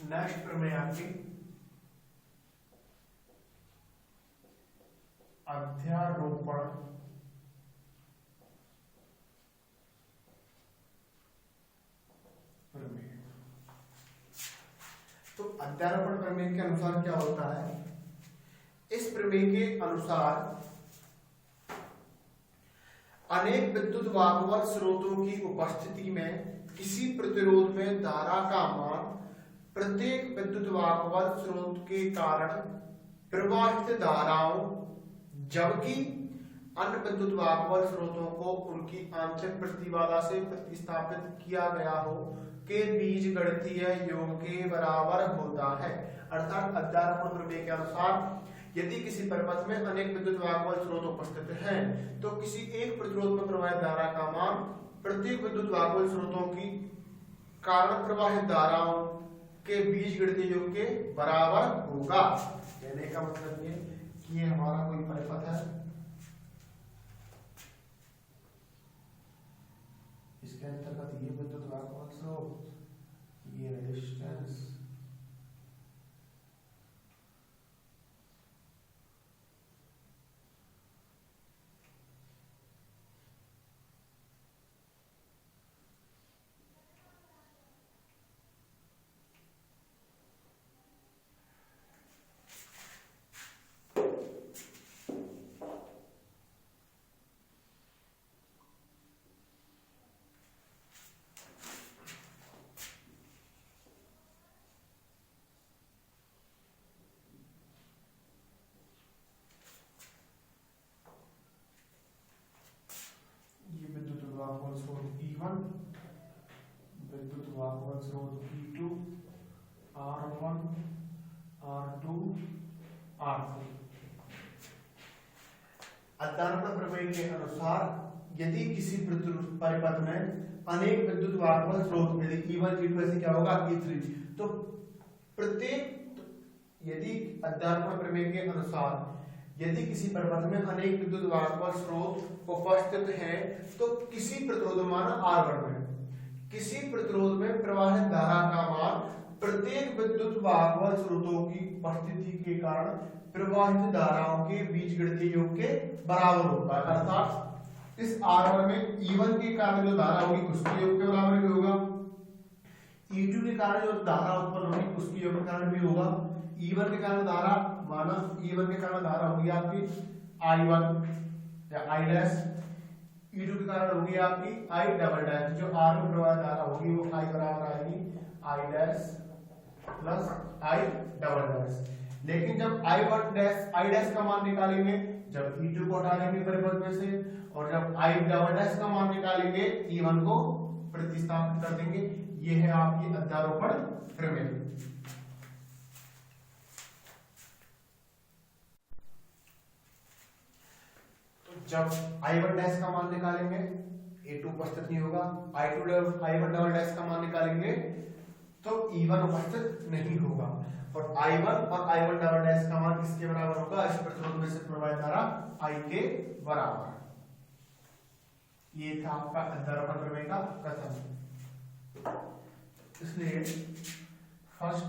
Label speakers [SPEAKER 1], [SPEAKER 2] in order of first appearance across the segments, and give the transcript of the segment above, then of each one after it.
[SPEAKER 1] Next प्रमेय आपकी अध्यारोपण प्रमेय। तो अध्यारोपण प्रमेय के अनुसार क्या होता है, इस प्रमेय के अनुसार अनेक विद्युत वाहक स्रोतों की उपस्थिति में किसी प्रतिरोध में धारा का मान प्रत्येक विद्युत वाहक स्रोत के कारण प्रवाहित धाराओं, जबकि अन्य विद्युत वाहक स्रोतों को उनकी आंतरिक प्रतिबाधा से प्रतिस्थापित किया गया हो, के बीज गणितीय योग के बराबर होता है। अर्थात अध्यारोपण प्रमेय के अनुसार यदि किसी परिपथ में अनेक विद्युत वाहक स्रोत उपस्थित हैं, तो किसी एक प्रतिरोध में प्रवाहित धारा का मान प्रत्येक विद्युत वाहक स्रोतों की कारण प्रवाहित धाराओं के बीज गणितीय योग के बराबर होगा। कहने का मतलब ये कि ये हमारा कोई परिपथ है, इसके अंतर्गत ये विद्युत वाहक स्रोत, ये रेजिस्टेंस, स्रोत E1, विद्युत वाहक स्रोत E2, R1, R2, R3। अध्यारोपण प्रमेय के अनुसार यदि किसी परिपथ में अनेक विद्युत वाहक स्रोत, यदि E1, E2 ऐसे क्या होगा E3, तो प्रत्येक, यदि अध्यारोपण प्रमेय के अनुसार यदि किसी परिपथ में अनेक विद्युत वाहक स्रोत उपस्थित हैं, तो किसी प्रतिरोध मान R1 में किसी प्रतिरोध में प्रवाहित धारा का मान प्रत्येक विद्युत वाहक स्रोतों की उपस्थिति के कारण प्रवाहित धाराओं के बीजगणितीय योग के बराबर होता है। अर्थात इस R1 में E1 के कारण जो धारा होगी उसके योग के बराबर भी होगा, E2 के कारण जो धारा उत्पन्न होगी उसके योग के कारण भी होगा। E1 के कारण धारा माना E1 के कारण धारा होगी आपकी I1 या I डैश, E2 के कारण होगी आपकी I डबल डैश। जो R में प्रवाहित धारा होगी वो I बराबर आएगी I dash plus I double dash. लेकिन जब I डैश का मान निकालेंगे, जब E2 को हटा देंगे परिपथ में से, और जब I डबल डैश का मान निकालेंगे E1 को प्रतिस्थापित कर देंगे। ये है आपकी अध्यारोपण प्रमेय। जब I1 डैश का मान निकालेंगे A2 उपस्थित नहीं होगा, I1 डबल डैश का मान निकालेंगे तो E1 उपस्थित नहीं होगा, और I1 और I1 डबल डैश का मान किसके बराबर होगा, इस प्रतिरोध में से प्रवाहित धारा I के बराबर। ये था आपका अध्यारोपण प्रमेय का कथन। इसलिए फर्स्ट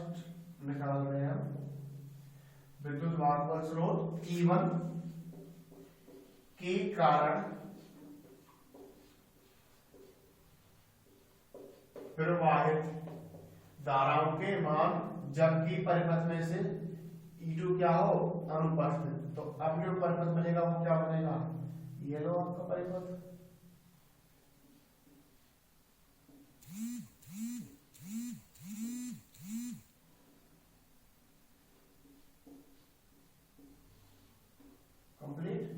[SPEAKER 1] निकाल रहे हैं हम विद्युत वाहक स्रोत E1 के कारण प्रवाहित धाराओं के मान, जबकि परिपथ में से E2 क्या हो अनुपस्थित। तो अब जो परिपथ बनेगा वो क्या बनेगा, ये लो आपका परिपथ, कंप्लीट।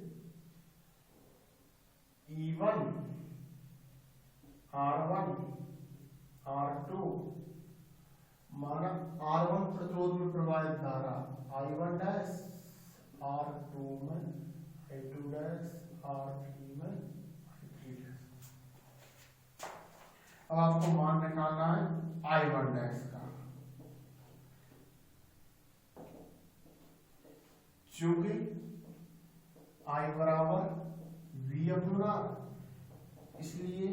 [SPEAKER 1] E1 R1 R2 माना R1 प्रतिरोध में प्रवाहित धारा I1 डैश, R2 में I2 डैश, R3 में I3 डैश। अब आपको मान निकालना है I1 डैश का, चूंकि I बराबर V अपॉन R, इसलिए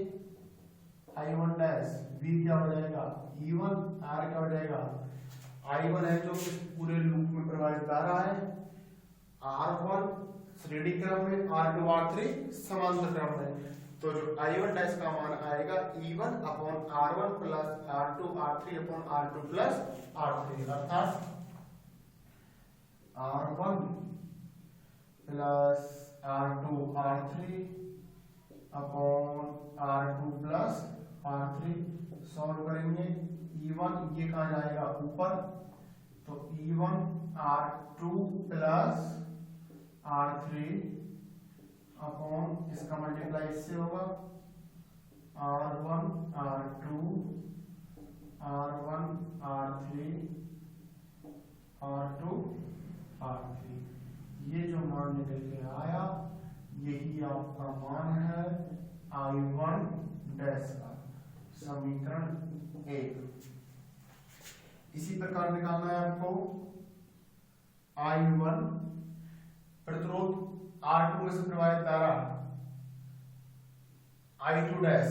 [SPEAKER 1] I1 डैश V क्या हो जाएगा E1, R क्या हो जाएगा I1 है जो इस पूरे लूप में प्रवाहित धारा है, R1 श्रेणी क्रम में, R2 R3 समांतर क्रम में। तो जो I1 डैश का मान आएगा E1 upon R1 plus R2 R3 upon R2 plus R3, अर्थात R1 plus R2 R3 upon R2 plus R3। Solve करेंगे, E1 ये कहा जाएगा ऊपर, तो E1 R2 plus R3 upon इसका मल्टीप्लाई इससे होगा R1 R2 R1 R3 R2 R3। ये जो मान निकल के आया यही आपका मान है I1 डैश का, समीकरण 1। इसी प्रकार निकालना है आपको I1 प्रतिरोध R2 में से प्रवाहित धारा I2 डैश,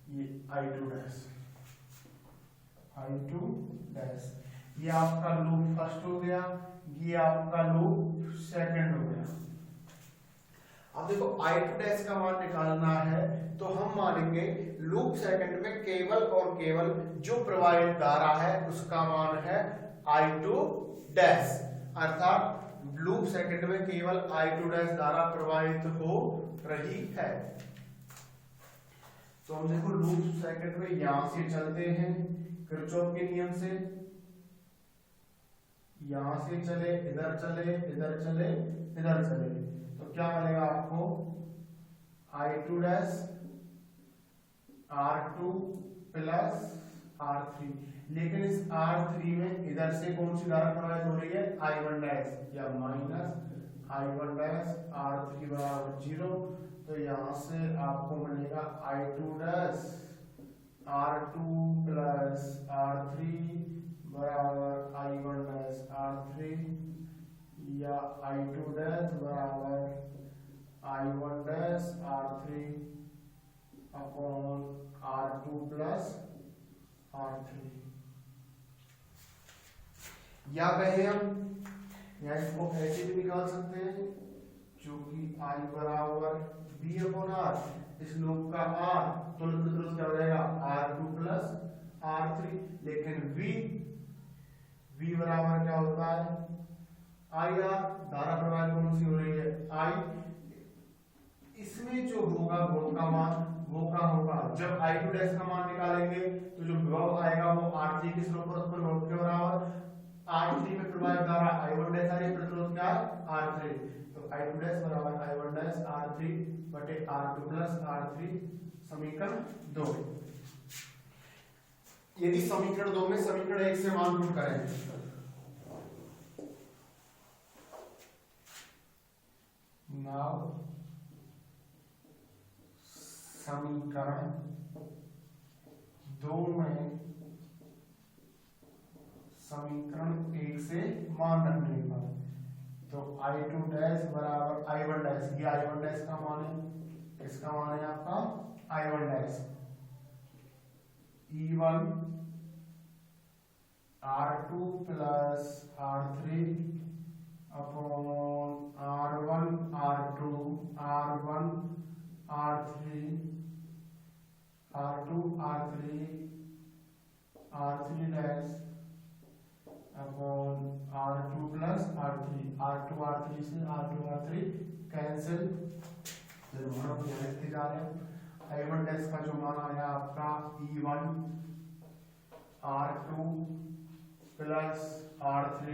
[SPEAKER 1] ये I2 डैश, I2 डैश, ये आपका लूप फर्स्ट हो गया, ये आपका लूप सेकंड हो गया। अब देखो I2 डैश का मान निकालना है तो हम मानेंगे लूप सेकंड में केवल और केवल जो प्रवाहित धारा है उसका मान है I2 डैश, अर्थात लूप सेकंड में केवल I2 डैश धारा प्रवाहित हो रही है। तो हम देखो लूप सेकंड में यहां से चलते हैं किरचॉफ के नियम से, यहां से चले, इधर चले, इधर चले, इधर चले, तो क्या मिलेगा आपको I2 dash R2 plus R3। लेकिन इस R3 में इधर से कौन सी धारा प्रवाहित हो रही है, I1 डैश, या माइनस I1 डैश R3 बराबर 0। तो यहां से आपको मिलेगा I2 dash R2 plus R3 बराबर I1 डैश R3, या I2 डैश बराबर I1 dash R3 upon R2 plus R3। या कहें हम, या इसको ऐसे भी निकाल सकते हैं, जो कि I बराबर B अपॉन R, इस लूप का R तुल्य प्रतिरोध क्या हो जाएगा R2 प्लस R3। लेकिन V बराबर क्या होता है IR, धारा प्रवाह कौन सी हो रही है I। इसमें जो होगा वो का मान वो का होगा, जब I2 डैश का मान निकालेंगे तो जो विभव आएगा वो R3 के स्लोप पर उत्पन्न नोट के बराबर, R3 में प्रवाहित धारा I1 डैश आ रही है, प्रतिरोध क्या है R3, तो I2 डैश बराबर I1 डैश R3 बटे R2 प्लस R3, समीकरण 2। यदि समीकरण 2 में समीकरण 1 से मान पुट करें, नाउ समीकरण 2 में समीकरण 1 से मान रखने पर, तो I2 डैश बराबर I1 डैश, ये I1 डैश का मान है, इसका मान है आपका I1 dash, E1 R2 plus R3 upon R1 R2 R1 R3 R2 R3 R3 dash upon R2 plus R3, R2 R3 से R2 R3 कैंसिल, लिखते जा रहे हैं। I1 डैश का जो मान आया आपका E1 R2 plus R3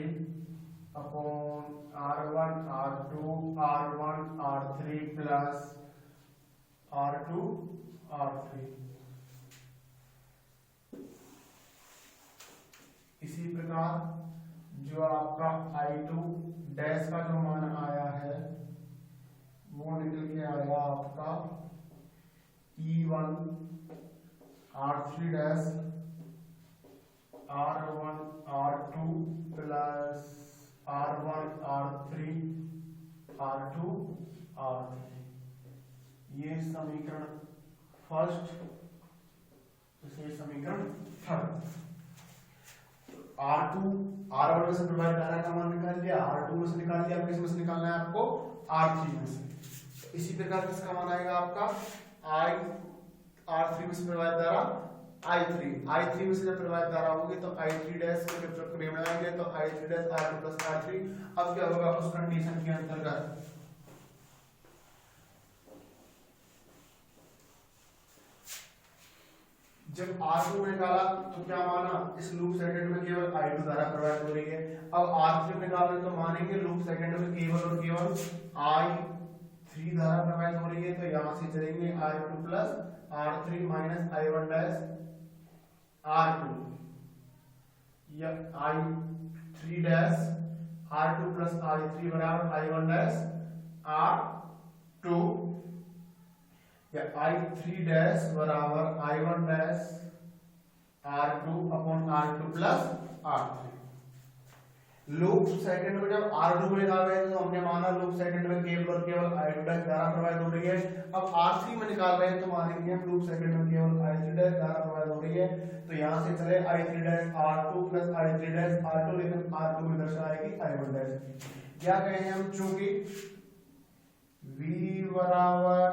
[SPEAKER 1] upon R1 R2 R1 R3 plus R2 R3। इसी प्रकार जो आपका I2 डैश का जो मान आया है वो निकल के आया आपका E1 R3 dash R1 R2 plus R1 R3 R2 R3। ये समीकरण फर्स्ट, इसे समीकरण थर्ड। R2 R1 में से प्रवाहित धारा का मान निकाल लिया, R2 में से निकाल लिया, अब किस में से निकालना है आपको, R3 में से। तो इसी प्रकार किसका मान आएगा आपका R3 में से प्रवाहित धारा I3 में से जब प्रवाहित धारा होगी तो I3 डैश को जब चक्कर में लगाएंगे तो I3 dash R2 plus R3। अब क्या होगा उस कंडीशन के अंतर्गत जब R2 में निकाला तो क्या माना, इस लूप सेकंड में केवल I2 धारा प्रवाहित हो रही है। अब R3 में निकाल रहे तो मानेंगे लूप सेकंड में केवल और केवल I3 धारा प्रवाहित हो रही है, तो यहां से चलेंगे I2 plus R3 minus I1 dash R2 या I3 dash R2 plus I3 बराबर I1 डैश R2 या I3 डैश बराबर I1 dash R2 upon R2 plus R3। Loop second में जब R2 में निकाल रहे हैं तो हमने माना लूप सेकंड में केवल और केवल I2 डैश धारा प्रवाहित हो रही है। अब R3 में निकाल रहे हैं तो मानेंगे हम लूप सेकंड में केवल I3 डैश धारा प्रवाहित हो रही है, तो यहां से चले I3 dash R2 plus I3 dash R2, लेकिन R2 में दर्शाएगी I1 डैश। क्या कहें हम, चूंकि V बराबर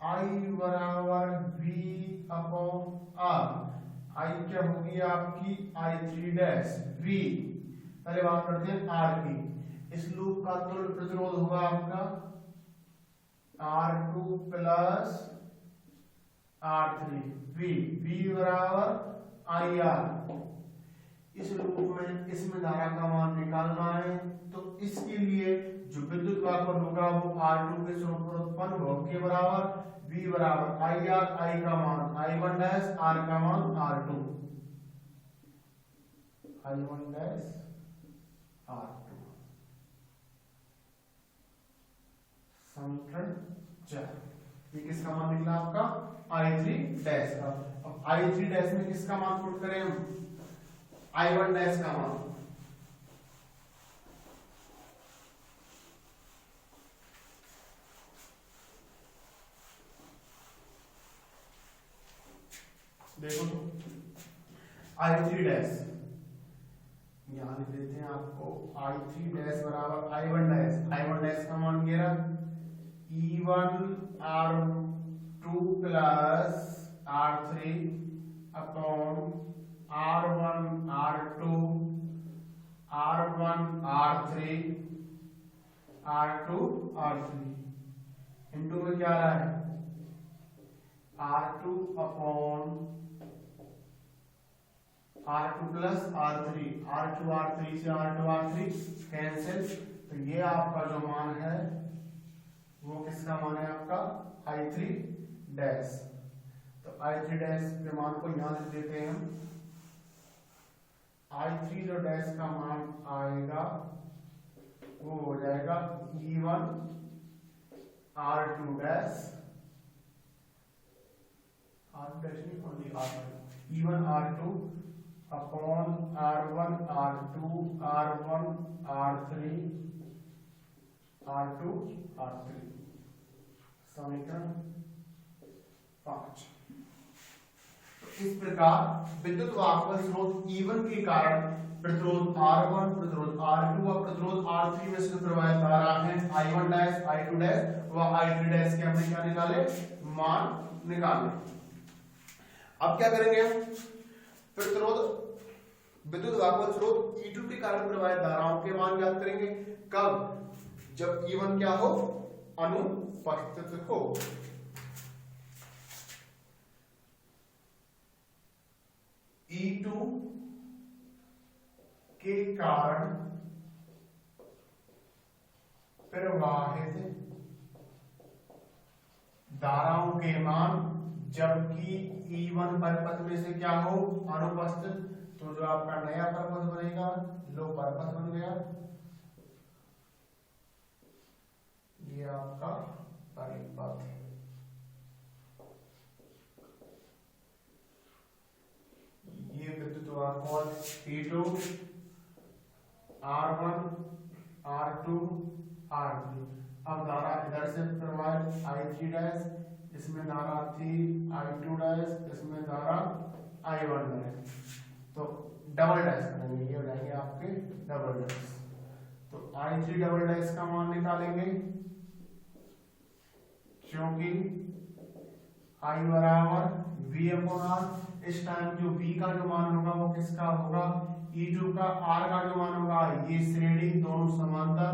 [SPEAKER 1] I बराबर V अपॉन R, I क्या होगी आपकी I3 डैश V। पहले बात करते हैं R की। इस लूप का तुल्य प्रतिरोध होगा आपका R2 प्लस R3 V बराबर IR। इस लूप में इसमें धारा का मान निकालना है, तो इसके लिए जो विद्युत वाहक होगा वो R2 के स्वरूप पर उत्पन्न भोग के बराबर V बराबर IR, I का मान I1 डैश R का मान R2, I1 डैश R2। समीकरण 4। ये किसका मान निकला आपका I3 डैश का। अब I3 डैश में किसका मान पुट करें हम, I1 डैश का मान। देखो तो I3 डैश यहां लिख देते हैं आपको, I3 डैश बराबर I1 डैश। I1 डैश का मान क्या है, E1 R2 plus R3 upon R1 R2 R1 R3 R2 R3 into में क्या रहा है R2 upon R2 plus R3, R2 R3 से R2 R3 कैंसिल, तो ये आपका जो मान है वो किसका मान है आपका I3 डैश। तो I3 डैश के मान को यहां लिख देते हैं हम। I3 जो डैश का मान आएगा वो हो जाएगा E1 R2 dash E1 R2 upon R1 R2 R1 R3 R2 R3। समीकरण 5। इस प्रकार विद्युत वाहक स्रोत E1 के कारण प्रतिरोध R1, प्रतिरोध R2 और प्रतिरोध R3 में से प्रवाहित धारा है I1 डैश I2 डैश व I3 डैश के हमने क्या निकाले, मान निकाले। अब क्या करेंगे, प्रतिरोध विद्युत वाहक स्रोत E2 के कारण प्रवाहित धाराओं के मान ज्ञात करेंगे। कब, जब E1 क्या हो, अनुपस्थित हो। E2 के कारण प्रवाहित धाराओं के मान जबकि E1 परिपथ में से क्या हो, अनुपस्थित, तो जो आपका नया परिपथ बनेगा लो परिपथ बन गया, ये आपका परिपथ। ये विद्युत वाहक E2 R1 R2 R3 अब धारा इधर से प्रवाहित I3 डैश, इसमें धारा थी I2 डैश, इसमें धारा I1 डैश। तो डबल डैश करेंगे, ये हो जाएंगे आपके डबल डैश। तो I3 डबल डैश का मान निकालेंगे, क्योंकि I बराबर V अपॉन R। इस टाइम जो V का जो मान होगा वो किसका होगा, E2 का। R का जो मान होगा, ये श्रेणी दोनों समांतर,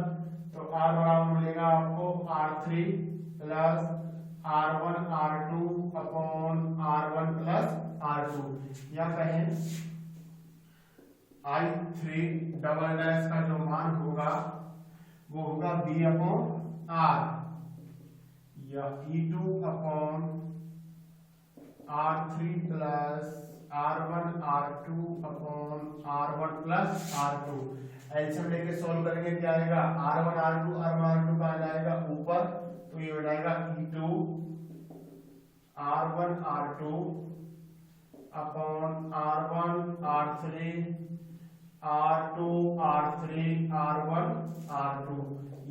[SPEAKER 1] तो R बराबर मिलेगा आपको R3 plus R1 R2 upon R1 plus R2, या कहें I3 डबल डैश का जो मान होगा वो होगा V अपॉन R, या E2 upon R3 plus R1 R2 upon R1 plus R2। LCM लेके सॉल्व करेंगे, क्या आएगा, R1 R2 का आ जाएगा ऊपर, तो ये हो जाएगा E2 R1 R2 upon R1 R3 R2 R3 R1 R2।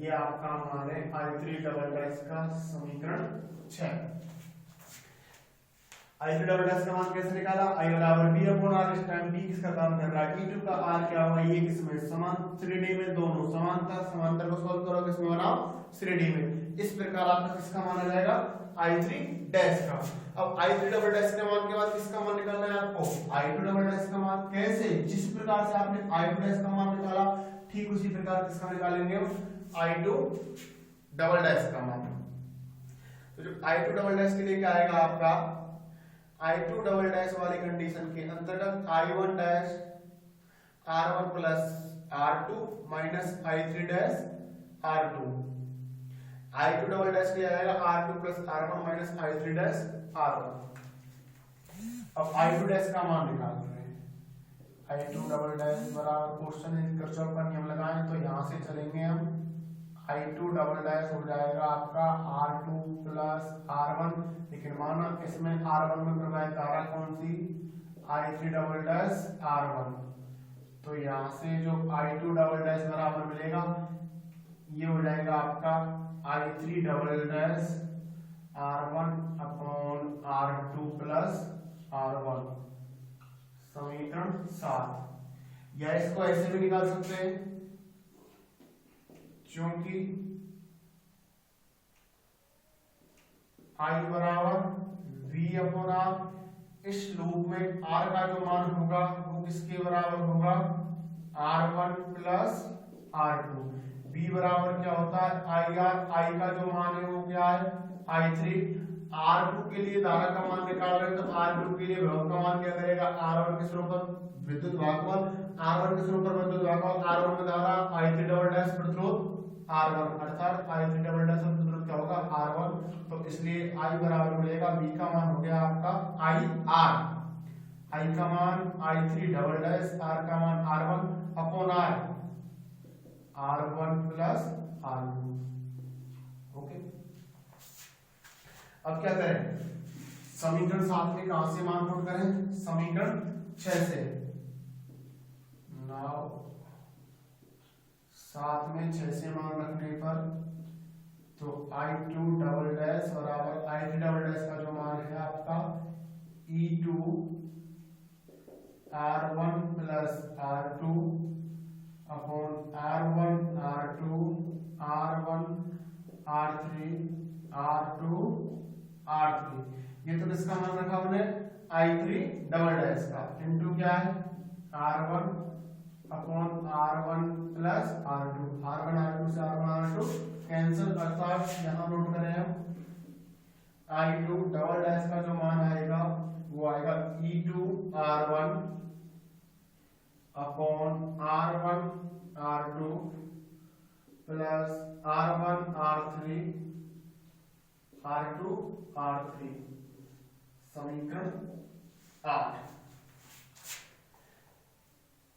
[SPEAKER 1] ये आपका मान है I3 डबल डैश का समीकरण 6। I3 डबल डैश का मान कैसे निकाला, I बराबर B अपॉन R। इस टाइम B किसका काम कर रहा है, E2 का। R क्या होगा, ये किसमें, समान श्रेणी में, दोनों समांतर। समांतर को सॉल्व करो, किसमें बनाओ, श्रेणी में। इस प्रकार आपका किसका मान आ जाएगा, I3 डैश का। अब I3 डबल डैश के मान के बाद किसका मान निकालना है आपको, I2 डबल डैश का मान। कैसे, जिस प्रकार से आपने I2 डैश का मान निकाला, ठीक उसी प्रकार किसका निकालेंगे, I2 डबल डैश का मान। तो जो I2 डबल डैश के लिए क्या आएगा आपका, I2 डबल डैश वाली कंडीशन के अंतर्गत I1 dash R1 plus R2 minus I3 dash R2। I2 double dash के लिए आएगा R2 plus R1 minus I3 dash R1। अब I2 डैश का मान निकाल रहे हैं, I2 डबल डैश बराबर क्वेश्चन है, किरचॉफ का नियम लगाएं तो यहां से चलेंगे हम। I2 डबल डैश हो जाएगा आपका R2 प्लस R1, लेकिन माना इसमें R1 में प्रवाहित धारा कौन सी, I3 डबल डैश R1। तो यहां से जो I2 डबल डैश बराबर मिलेगा, ये हो जाएगा आपका I3 double dash R1 upon R2 plus R1, समीकरण 7। या इसको ऐसे भी निकाल सकते हैं, क्योंकि I बराबर V अपॉन R। इस लूप में R का जो मान होगा वो किसके बराबर होगा, R1 प्लस R2। V बराबर क्या होता है, IR। I का जो मान है वो क्या है, I3। R2 के लिए धारा का मान निकाल रहे हैं, तो R2 के लिए विभव का मान क्या करेगा, R1 के स्वरूप पर विद्युत भागफल, R1 के स्वरूप पर विद्युत भागफल, R1 में धारा, I3 डबल डैश प्रतिरोध R1, अर्थात I3 डबल डैश प्रतिरोध क्या होगा, R1। तो इसलिए I बराबर मिलेगा, V का मान हो गया आपका IR। I का मान I3 डबल डैश, R का मान R1 upon R1 plus R2। Okay, अब क्या करें, समीकरण 7 में कहां से मान पुट करें, समीकरण 6 से। नाउ 7 में 6 से मान रखने पर तो I2 डबल डैश बराबर I3 डबल डैश का जो मान है आपका E2 R1 plus R2 upon R1 R2 R1 R3 R2 R3। ये तो किसका मान रखा हमने, I3 डबल डैश का, इनटू क्या है, R1 upon R1 plus R2। R1 R2 से R1 R2 कैंसिल, अर्थात यहाँ नोट करें हम, I2 डबल डैश का जो मान आएगा वो आएगा E2 R1 upon R1 R2 plus R1 R3 R2 R3, समीकरण 8।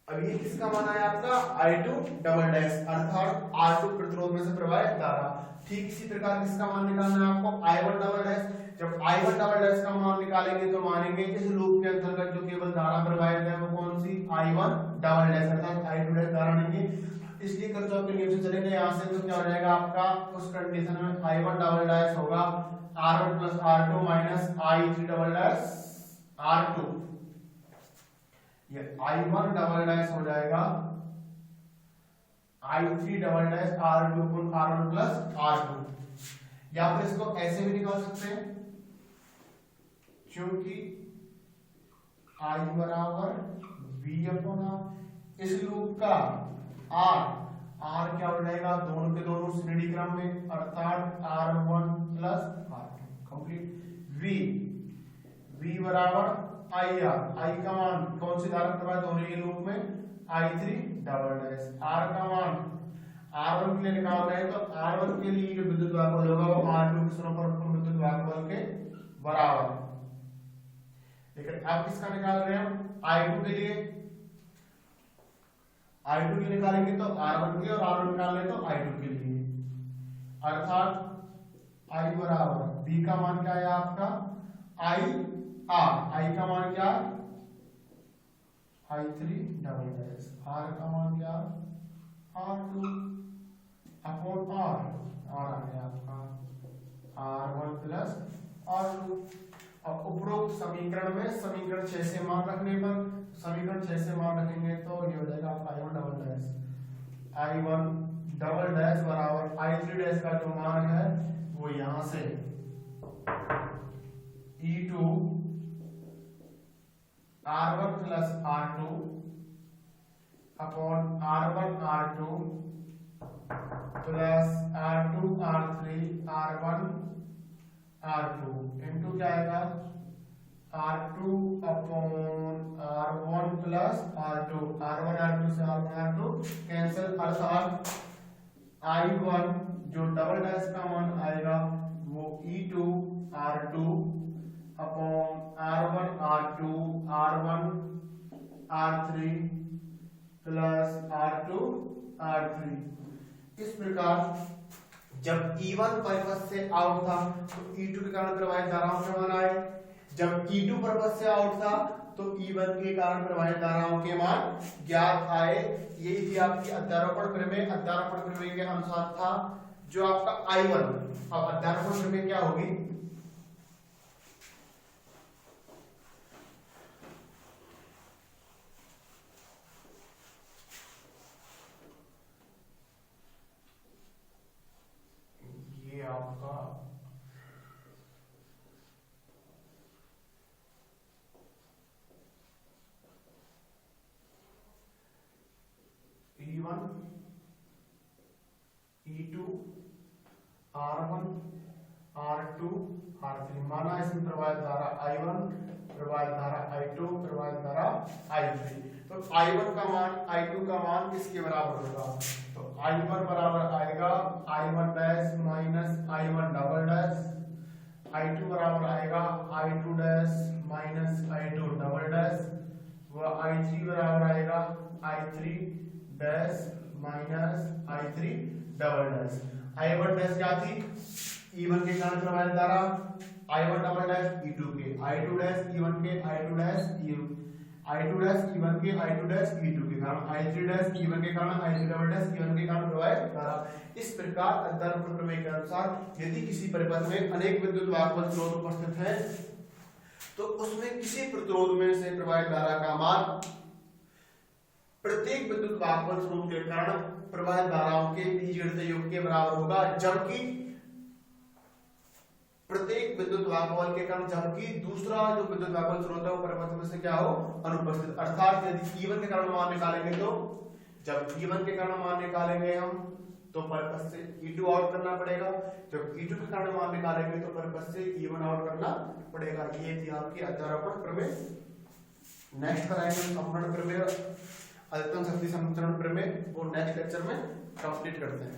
[SPEAKER 1] अब ये किसका मान आया आपका, I2 डबल डैश, अर्थात R2 प्रतिरोध में से प्रवाहित धारा। ठीक इसी प्रकार किसका मान निकालना है आपको, I1 डबल डैश। जब I1 डबल डैश का मान निकालेंगे तो मानेंगे इस लूप के अंतर्गत जो केवल धारा प्रवाहित है वो कौन सी, I1 डबल डैश, अर्थात I2 डैश धारा नहीं है। इसलिए किरचॉफ के नियम से चलेंगे यहां से, तो क्या हो जाएगा आपका उस कंडीशन में I1 डबल डैश होगा R1 plus R2 minus I3 double dash R2, ये I1 डबल डैश हो जाएगा I3 डबल डैश R2 गुण R1 प्लस R2, या फिर इसको ऐसे भी निकाल सकते हैं, क्योंकि I बराबर V अपॉन R, इस लूप का R क्या हो जाएगा दोनों के दोनों श्रेणी क्रम में, अर्थात R1 plus R2 complete. V बराबर IR, I का मान कौन सी धारा प्रवाह दोनों ही लूप में I3 डबल डैश, R का मान R1 के लिए निकाल रहे हैं, तो R1 के लिए जो विद्युत वाहक होगा वो R2 के समानुपाती विद्युत वाहक के बराबर है। लेकिन अब किसका निकाल रहे हैं हम, I2 के लिए, I2 के लिए निकालेंगे तो R1 के, और R1 निकाल रहे तो I2 के लिए, अर्थात I बराबर B का मान क्या है आपका I का मान क्या है I3 डबल डैश, R का मान क्या R2 अपॉन R आ गया आपका R1 प्लस R2। अब उपरोक्त समीकरण में समीकरण 6 से मान रखने पर, समीकरण 6 से मान रखेंगे तो ये हो जाएगा आपका I1 डबल डैश बराबर I3 डैश का जो मान है वो यहां से E2 R1 plus R2 upon R1 R2 plus R2 R3 R1 R2 into क्या आएगा R2 upon R1 plus R2, R1 R2 से R1 R2 कैंसिल, अर्थात I1 जो डबल डैश का मान आएगा वो E2 R2 upon R1 R2 R1 R3 plus R2 R3। इस प्रकार जब E1 परिपथ से आउट था तो E2 के कारण प्रवाहित धाराओं के मान आए, जब E2 परिपथ से आउट था तो E1 के कारण प्रवाहित धाराओं के मान ज्ञात आए। यही थी आपकी अध्यारोपण प्रमेय। अध्यारोपण प्रमेय के अनुसार था जो आपका I1, अब अध्यारोपण प्रमेय क्या होगी, ये आपका E1 E2 R1 R2 R3, माना इसमें प्रवाहित धारा I1, प्रवाहित धारा I2, प्रवाहित धारा I3। तो I1 का मान I2 का मान किसके बराबर होगा, तो I1 बराबर आएगा I1 dash minus I1 double dash, I2 बराबर आएगा I2 dash minus I2 double dash, व I3 बराबर आएगा I3 dash minus I3 double dash. I1 dash क्या थी, E1 के कारण प्रवाहित धारा, I1 डबल डैश E2 के, I2 डैश E1 के, I2 डैश E1 के, I2 डैश E2 के कारण, I3 डैश E1 के कारण, I3 डबल डैश E1 के कारण प्रवाहित धारा। इस प्रकार अध्यारोपण प्रमेय के अनुसार यदि किसी परिपथ में अनेक विद्युत वाहक स्रोत उपस्थित है तो उसमें किसी प्रतिरोध में से प्रवाहित धारा का मान प्रत्येक विद्युत वाहक स्रोत के कारण प्रवाहित धाराओं के बीजगणितीय योग के बराबर होगा, जबकि प्रत्येक विद्युत वाहक के कारण, जबकि दूसरा जो विद्युत वाहक स्रोत है वो परिपथ में से क्या हो, अनुपस्थित। अर्थात यदि E1 के कारण मान निकालेंगे तो, जब E1 के कारण मान निकालेंगे हम तो परिपथ से E2 आउट करना पड़ेगा, जब E2 के कारण मान निकालेंगे तो परिपथ से E1 आउट करना पड़ेगा। ये थी आपकी अध्यारोपण प्रमेय। नेक्स्ट कराएंगे संपर्ण प्रमेय, अधिकतम शक्ति संतरण प्रमेय, वो नेक्स्ट लेक्चर में कंप्लीट करते हैं।